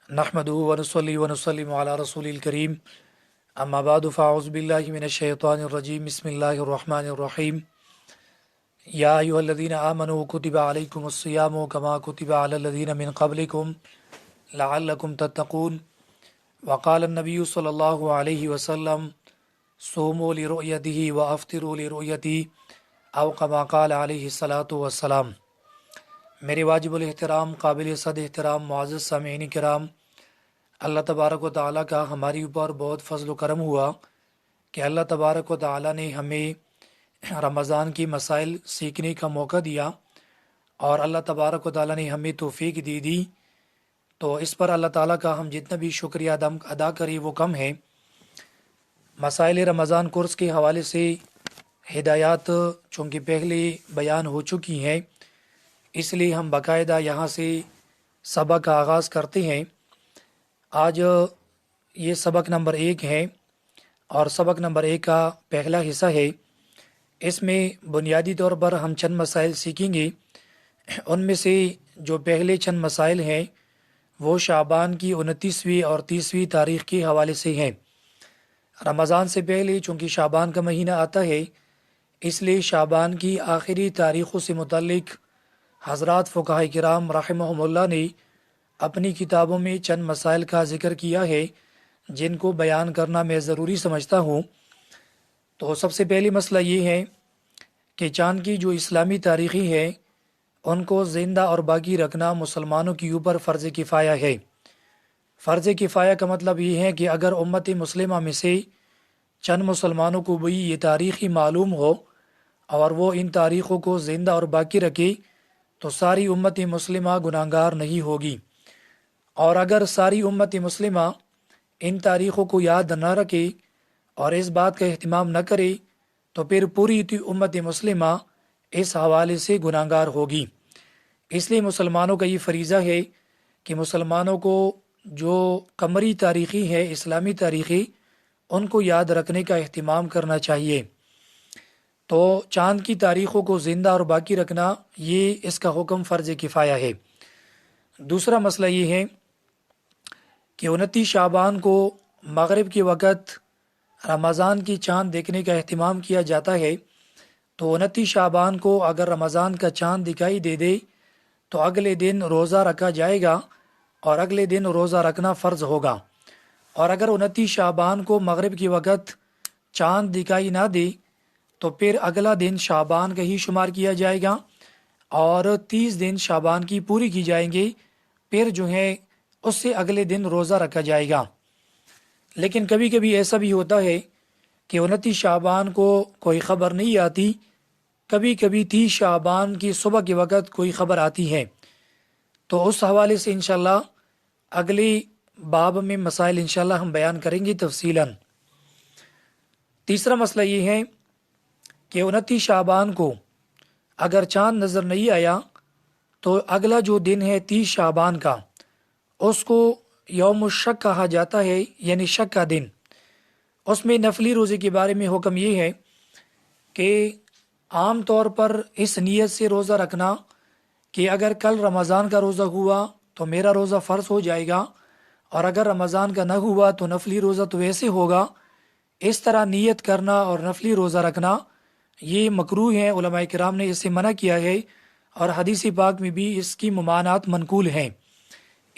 نحمدہ ونصلی ونسلم علی رسول الکریم اما بعد فاعوذ باللہ من الشیطان الرجیم بسم اللہ الرحمن الرحیم یا ایہا الذین آمنوا کتب علیکم الصیام کما کتب علی الذین من قبلکم لعلکم تتقون وقال النبی صلی اللہ علیہ وسلم صوموا لرؤیتہ وافطروا لرؤیتہ او کما قال علیہ الصلاۃ والسلام۔ میرے واجب الاحترام قابل صد احترام معزز سامعین کرام، اللہ تبارک و تعالیٰ کا ہماری اوپر بہت فضل و کرم ہوا کہ اللہ تبارک و تعالیٰ نے ہمیں رمضان کی مسائل سیکھنے کا موقع دیا، اور اللہ تبارک و تعالیٰ نے ہمیں توفیق دی تو اس پر اللہ تعالیٰ کا ہم جتنا بھی شکریہ ادا کریں وہ کم ہے۔ مسائل رمضان کورس کے حوالے سے ہدایات چونکہ پہلے بیان ہو چکی ہیں، اس لیے ہم باقاعدہ یہاں سے سبق کا آغاز کرتے ہیں۔ آج یہ سبق نمبر 1 ہے، اور سبق نمبر 1 کا پہلا حصہ ہے۔ اس میں بنیادی طور پر ہم چند مسائل سیکھیں گے۔ ان میں سے جو پہلے چند مسائل ہیں وہ شعبان کی 29ویں اور 30ویں تاریخ کے حوالے سے ہیں۔ رمضان سے پہلے چونکہ شعبان کا مہینہ آتا ہے، اس لیے شعبان کی آخری تاریخوں سے متعلق حضرات فقہاء کرام رحمہم اللہ نے اپنی کتابوں میں چند مسائل کا ذکر کیا ہے جن کو بیان کرنا میں ضروری سمجھتا ہوں۔ تو سب سے پہلی مسئلہ یہ ہے کہ چاند کی جو اسلامی تاریخی ہے ان کو زندہ اور باقی رکھنا مسلمانوں کے اوپر فرض کفایہ ہے۔ فرض کفایہ کا مطلب یہ ہے کہ اگر امت مسلمہ میں سے چند مسلمانوں کو بھی یہ تاریخی معلوم ہو اور وہ ان تاریخوں کو زندہ اور باقی رکھے تو ساری امت مسلمہ گناہگار نہیں ہوگی، اور اگر ساری امت مسلمہ ان تاریخوں کو یاد نہ رکھے اور اس بات کا اہتمام نہ کرے تو پھر پوری امت مسلمہ اس حوالے سے گناہگار ہوگی۔ اس لیے مسلمانوں کا یہ فریضہ ہے کہ مسلمانوں کو جو قمری تاریخی ہے، اسلامی تاریخی، ان کو یاد رکھنے کا اہتمام کرنا چاہیے۔ تو چاند کی تاریخوں کو زندہ اور باقی رکھنا یہ اس کا حکم فرض کفایہ ہے۔ دوسرا مسئلہ یہ ہے کہ 29 شعبان کو مغرب کے وقت رمضان کی چاند دیکھنے کا اہتمام کیا جاتا ہے۔ تو 29 شعبان کو اگر رمضان کا چاند دکھائی دے تو اگلے دن روزہ رکھا جائے گا، اور اگلے دن روزہ رکھنا فرض ہوگا۔ اور اگر 29 شعبان کو مغرب کے وقت چاند دکھائی نہ دے تو پھر اگلا دن شعبان کا ہی شمار کیا جائے گا، اور 30 دن شعبان کی پوری کی جائیں گے، پھر جو ہے اس سے اگلے دن روزہ رکھا جائے گا۔ لیکن کبھی کبھی ایسا بھی ہوتا ہے کہ 29 شعبان کو کوئی خبر نہیں آتی، کبھی کبھی 30 شعبان کی صبح کے وقت کوئی خبر آتی ہے۔ تو اس حوالے سے انشاءاللہ اگلی باب میں مسائل انشاءاللہ ہم بیان کریں گے تفصیلاً۔ تیسرا مسئلہ یہ ہے کہ 29 شعبان کو اگر چاند نظر نہیں آیا تو اگلا جو دن ہے 30 شعبان کا، اس کو یوم الشک کہا جاتا ہے، یعنی شک کا دن۔ اس میں نفلی روزے کے بارے میں حکم یہ ہے کہ عام طور پر اس نیت سے روزہ رکھنا کہ اگر کل رمضان کا روزہ ہوا تو میرا روزہ فرض ہو جائے گا، اور اگر رمضان کا نہ ہوا تو نفلی روزہ تو ویسے ہوگا۔ اس طرح نیت کرنا اور نفلی روزہ رکھنا یہ مکروہ ہے، علماء کرام نے اس سے منع کیا ہے، اور حدیث پاک میں بھی اس کی ممانعات منقول ہیں۔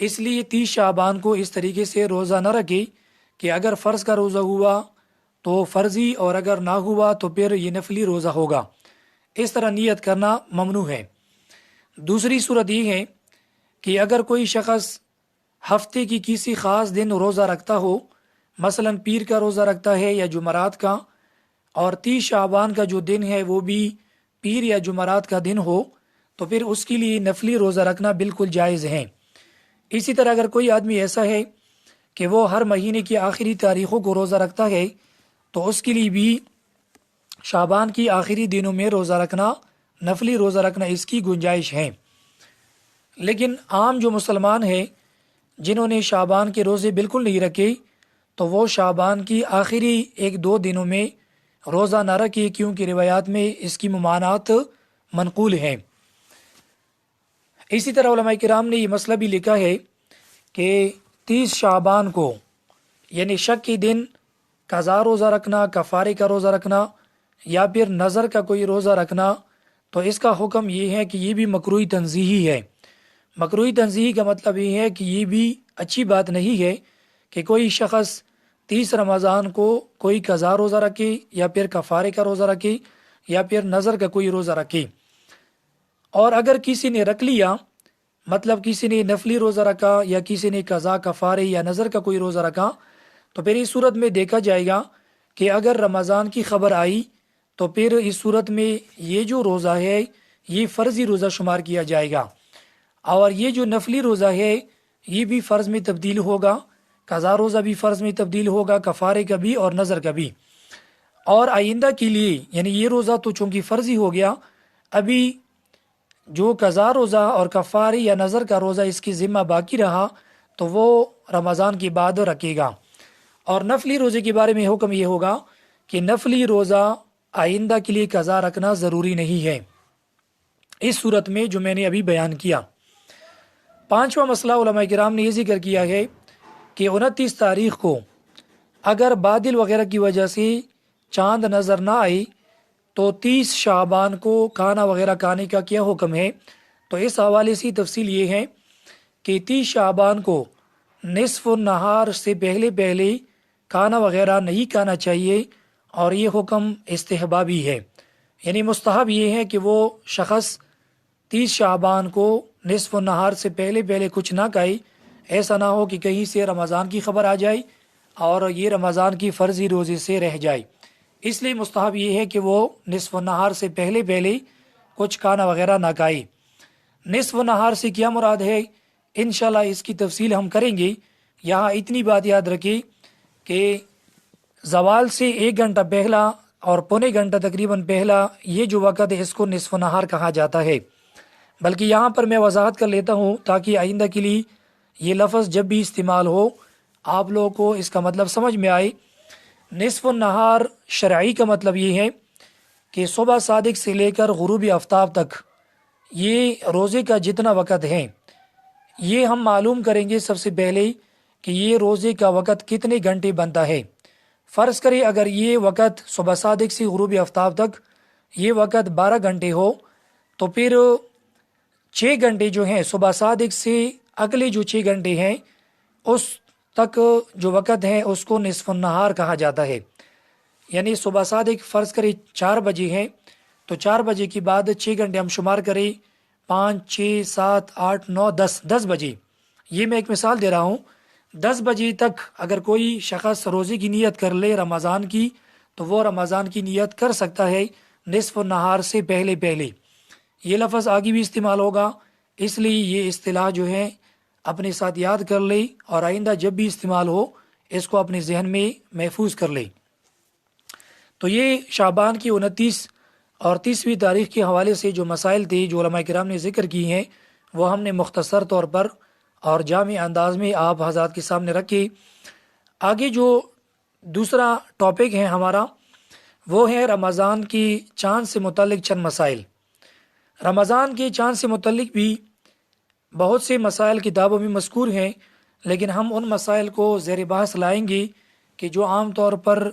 اس لیے 30 شعبان کو اس طریقے سے روزہ نہ رکھے کہ اگر فرض کا روزہ ہوا تو فرضی، اور اگر نہ ہوا تو پھر یہ نفلی روزہ ہوگا۔ اس طرح نیت کرنا ممنوع ہے۔ دوسری صورت یہ ہے کہ اگر کوئی شخص ہفتے کی کسی خاص دن روزہ رکھتا ہو، مثلا پیر کا روزہ رکھتا ہے یا جمعرات کا، اور 30 شعبان کا جو دن ہے وہ بھی پیر یا جمعرات کا دن ہو، تو پھر اس کے لیے نفلی روزہ رکھنا بالکل جائز ہے۔ اسی طرح اگر کوئی آدمی ایسا ہے کہ وہ ہر مہینے کی آخری تاریخوں کو روزہ رکھتا ہے تو اس کے لیے بھی شعبان کی آخری دنوں میں روزہ رکھنا، نفلی روزہ رکھنا، اس کی گنجائش ہے۔ لیکن عام جو مسلمان ہیں جنہوں نے شعبان کے روزے بالکل نہیں رکھے تو وہ شعبان کی آخری 1-2 دنوں میں روزہ نہ رکھے، کیونکہ روایات میں اس کی ممانعات منقول ہیں۔ اسی طرح علماء کرام نے یہ مسئلہ بھی لکھا ہے کہ 30 شعبان کو یعنی شک کے دن قضا روزہ رکھنا، کفارے کا روزہ رکھنا یا پھر نظر کا کوئی روزہ رکھنا، تو اس کا حکم یہ ہے کہ یہ بھی مکروہ تنزیہی ہے۔ مکروہ تنزیہی کا مطلب یہ ہے کہ یہ بھی اچھی بات نہیں ہے کہ کوئی شخص 30 رمضان کو کوئی قضا روزہ رکھے یا پھر کفارے کا روزہ رکھے یا پھر نظر کا کوئی روزہ رکھے۔ اور اگر کسی نے رکھ لیا، مطلب کسی نے نفلی روزہ رکھا یا کسی نے قضا، کفارے یا نظر کا کوئی روزہ رکھا، تو پھر اس صورت میں دیکھا جائے گا کہ اگر رمضان کی خبر آئی تو پھر اس صورت میں یہ جو روزہ ہے یہ فرضی روزہ شمار کیا جائے گا، اور یہ جو نفلی روزہ ہے یہ بھی فرض میں تبدیل ہوگا، قضا روزہ بھی فرض میں تبدیل ہوگا، کفارے کا بھی اور نظر کا بھی۔ اور آئندہ کے لیے یعنی یہ روزہ تو چونکہ فرضی ہو گیا، ابھی جو قضا روزہ اور کفارے یا نظر کا روزہ اس کی ذمہ باقی رہا تو وہ رمضان کے بعد رکھے گا۔ اور نفلی روزے کے بارے میں حکم یہ ہوگا کہ نفلی روزہ آئندہ کے لیے قضا رکھنا ضروری نہیں ہے، اس صورت میں جو میں نے ابھی بیان کیا۔ پانچواں مسئلہ علماء کرام نے یہ ذکر کیا ہے کہ 29 تاریخ کو اگر بادل وغیرہ کی وجہ سے چاند نظر نہ آئی تو 30 شعبان کو کھانا وغیرہ کھانے کا کیا حکم ہے؟ تو اس حوالے سے تفصیل یہ ہے کہ 30 شعبان کو نصف النہار سے پہلے پہلے کھانا وغیرہ نہیں کھانا چاہیے، اور یہ حکم استحبابی ہے، یعنی مستحب یہ ہے کہ وہ شخص 30 شعبان کو نصف النہار سے پہلے پہلے کچھ نہ کھائے، ایسا نہ ہو کہ کہیں سے رمضان کی خبر آ جائے اور یہ رمضان کی فرضی روزے سے رہ جائے۔ اس لیے مستحب یہ ہے کہ وہ نصف النہار سے پہلے پہلے کچھ کھانا وغیرہ نہ کھائے۔ نصف النہار سے کیا مراد ہے؟ انشاءاللہ اس کی تفصیل ہم کریں گے۔ یہاں اتنی بات یاد رکھیں کہ زوال سے 1 گھنٹہ پہلا اور پونے گھنٹہ تقریباً پہلا یہ جو وقت ہے اس کو نصف النہار کہا جاتا ہے۔ بلکہ یہاں پر میں وضاحت کر لیتا ہوں تاکہ آئندہ کے لیے یہ لفظ جب بھی استعمال ہو آپ لوگوں کو اس کا مطلب سمجھ میں آئے۔ نصف النہار شرعی کا مطلب یہ ہے کہ صبح صادق سے لے کر غروب آفتاب تک یہ روزے کا جتنا وقت ہے، یہ ہم معلوم کریں گے سب سے پہلے کہ یہ روزے کا وقت کتنے گھنٹے بنتا ہے۔ فرض کریں اگر یہ وقت صبح صادق سے غروب آفتاب تک یہ وقت 12 گھنٹے ہو تو پھر 6 گھنٹے جو ہیں صبح صادق سے اگلے جو 6 گھنٹے ہیں اس تک جو وقت ہے اس کو نصف النہار کہا جاتا ہے۔ یعنی صبح صادق فرض کریں 4 بجے ہیں تو 4 بجے کے بعد 6 گھنٹے ہم شمار کریں، 5 6 7 8 9 10 بجے، یہ میں ایک مثال دے رہا ہوں۔ 10 بجے تک اگر کوئی شخص روزے کی نیت کر لے رمضان کی تو وہ رمضان کی نیت کر سکتا ہے نصف النہار سے پہلے پہلے۔ یہ لفظ آگے بھی استعمال ہوگا، اس لیے یہ اصطلاح جو ہے اپنے ساتھ یاد کر لے اور آئندہ جب بھی استعمال ہو اس کو اپنے ذہن میں محفوظ کر لے۔ تو یہ شعبان کی 29 اور 30ویں تاریخ کے حوالے سے جو مسائل تھے جو علماء کرام نے ذکر کی ہیں وہ ہم نے مختصر طور پر اور جامع انداز میں آپ حضرات کے سامنے رکھی۔ آگے جو دوسرا ٹاپک ہے ہمارا وہ ہے رمضان کی چاند سے متعلق چند مسائل۔ رمضان کے چاند سے متعلق بھی بہت سے مسائل کتابوں میں مذکور ہیں، لیکن ہم ان مسائل کو زیر بحث لائیں گے کہ جو عام طور پر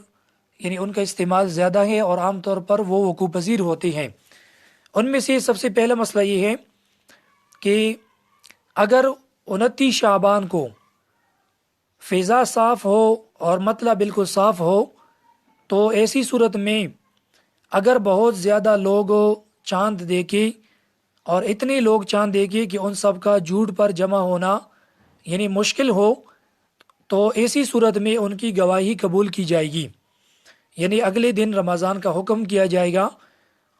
یعنی ان کا استعمال زیادہ ہے اور عام طور پر وہ وقوع پذیر ہوتے ہیں۔ ان میں سے سب سے پہلا مسئلہ یہ ہے کہ اگر 29 شعبان کو فضا صاف ہو اور مطلع بالکل صاف ہو تو ایسی صورت میں اگر بہت زیادہ لوگ چاند دیکھے اور اتنے لوگ چاند دیکھے کہ ان سب کا جھوٹ پر جمع ہونا یعنی مشکل ہو تو ایسی صورت میں ان کی گواہی قبول کی جائے گی، یعنی اگلے دن رمضان کا حکم کیا جائے گا۔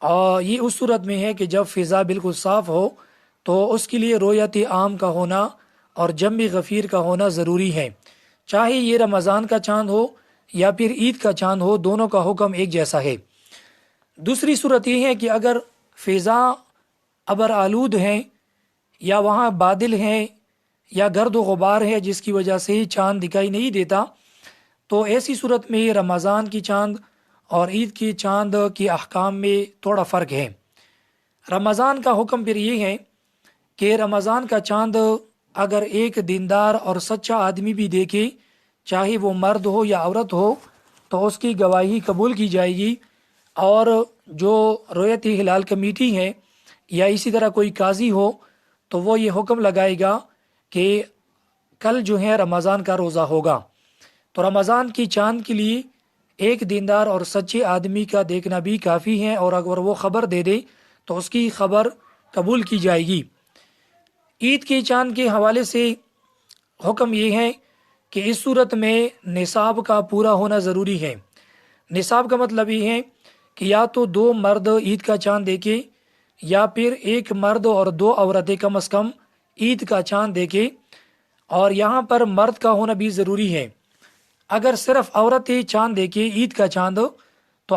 اور یہ اس صورت میں ہے کہ جب فضا بالکل صاف ہو تو اس کے لیے رویت عام کا ہونا اور جنب غفیر کا ہونا ضروری ہے، چاہے یہ رمضان کا چاند ہو یا پھر عید کا چاند ہو، دونوں کا حکم ایک جیسا ہے۔ دوسری صورت یہ ہے کہ اگر فضا ابر آلود ہیں یا وہاں بادل ہیں یا گرد و غبار ہے جس کی وجہ سے چاند دکھائی نہیں دیتا، تو ایسی صورت میں رمضان کی چاند اور عید کی چاند کے احکام میں تھوڑا فرق ہے۔ رمضان کا حکم پھر یہ ہے کہ رمضان کا چاند اگر ایک دیندار اور سچا آدمی بھی دیکھے، چاہے وہ مرد ہو یا عورت ہو، تو اس کی گواہی قبول کی جائے گی۔ اور جو رؤیت ہلال کمیٹی ہے یا اسی طرح کوئی قاضی ہو تو وہ یہ حکم لگائے گا کہ کل جو ہے رمضان کا روزہ ہوگا، تو رمضان کی چاند کے لیے ایک دیندار اور سچے آدمی کا دیکھنا بھی کافی ہے، اور اگر وہ خبر دے دے تو اس کی خبر قبول کی جائے گی۔ عید کے چاند کے حوالے سے حکم یہ ہے کہ اس صورت میں نصاب کا پورا ہونا ضروری ہے۔ نصاب کا مطلب یہ ہے کہ یا تو 2 مرد عید کا چاند دیکھے، یا پھر ایک مرد اور 2 عورتیں کم از کم عید کا چاند دیکھے، اور یہاں پر مرد کا ہونا بھی ضروری ہے۔ اگر صرف عورتیں چاند دیکھے عید کا چاند، تو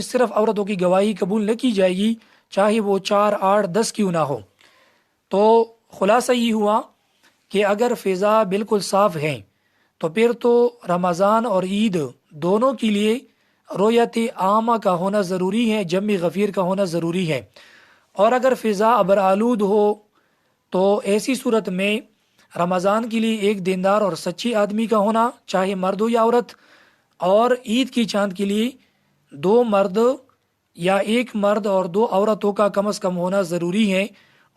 صرف عورتوں کی گواہی قبول نہ کی جائے گی، چاہے وہ 4، 8، 10 کیوں نہ ہو۔ تو خلاصہ یہ ہوا کہ اگر فضا بالکل صاف ہے تو پھر تو رمضان اور عید دونوں کے لیے رؤیت عامہ کا ہونا ضروری ہے، جم غفیر کا ہونا ضروری ہے۔ اور اگر فضا ابرآلود ہو تو ایسی صورت میں رمضان کے لیے ایک دیندار اور سچی آدمی کا ہونا، چاہے مرد ہو یا عورت، اور عید کی چاند کے لیے 2 مرد یا ایک مرد اور 2 عورتوں کا کم از کم ہونا ضروری ہے،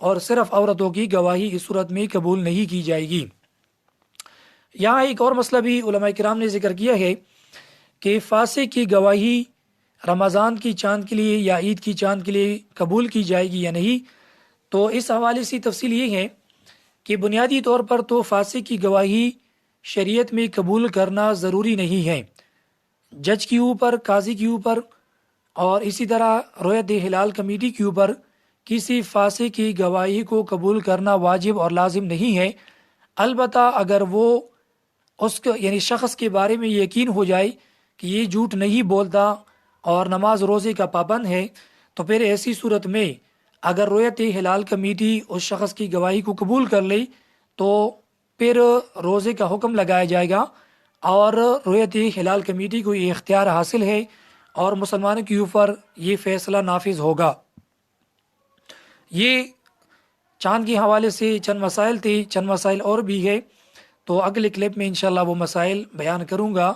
اور صرف عورتوں کی گواہی اس صورت میں قبول نہیں کی جائے گی۔ یہاں ایک اور مسئلہ بھی علماء کرام نے ذکر کیا ہے کہ فاسق کی گواہی رمضان کی چاند کے لیے یا عید کی چاند کے لیے قبول کی جائے گی یا نہیں۔ تو اس حوالے سے تفصیل یہ ہے کہ بنیادی طور پر تو فاسق کی گواہی شریعت میں قبول کرنا ضروری نہیں ہے۔ جج کے اوپر، قاضی کے اوپر، اور اسی طرح رؤیت ہلال کمیٹی کے اوپر کسی فاسق کی گواہی کو قبول کرنا واجب اور لازم نہیں ہے۔ البتہ اگر وہ اس کو یعنی شخص کے بارے میں یقین ہو جائے کہ یہ جھوٹ نہیں بولتا اور نماز روزے کا پابند ہے، تو پھر ایسی صورت میں اگر رؤیت ہلال کمیٹی اس شخص کی گواہی کو قبول کر لے تو پھر روزے کا حکم لگایا جائے گا، اور رؤیت ہلال کمیٹی کو یہ اختیار حاصل ہے، اور مسلمانوں کے اوپر یہ فیصلہ نافذ ہوگا۔ یہ چاند کے حوالے سے چند مسائل تھے، چند مسائل اور بھی ہے، تو اگلے کلپ میں انشاءاللہ وہ مسائل بیان کروں گا۔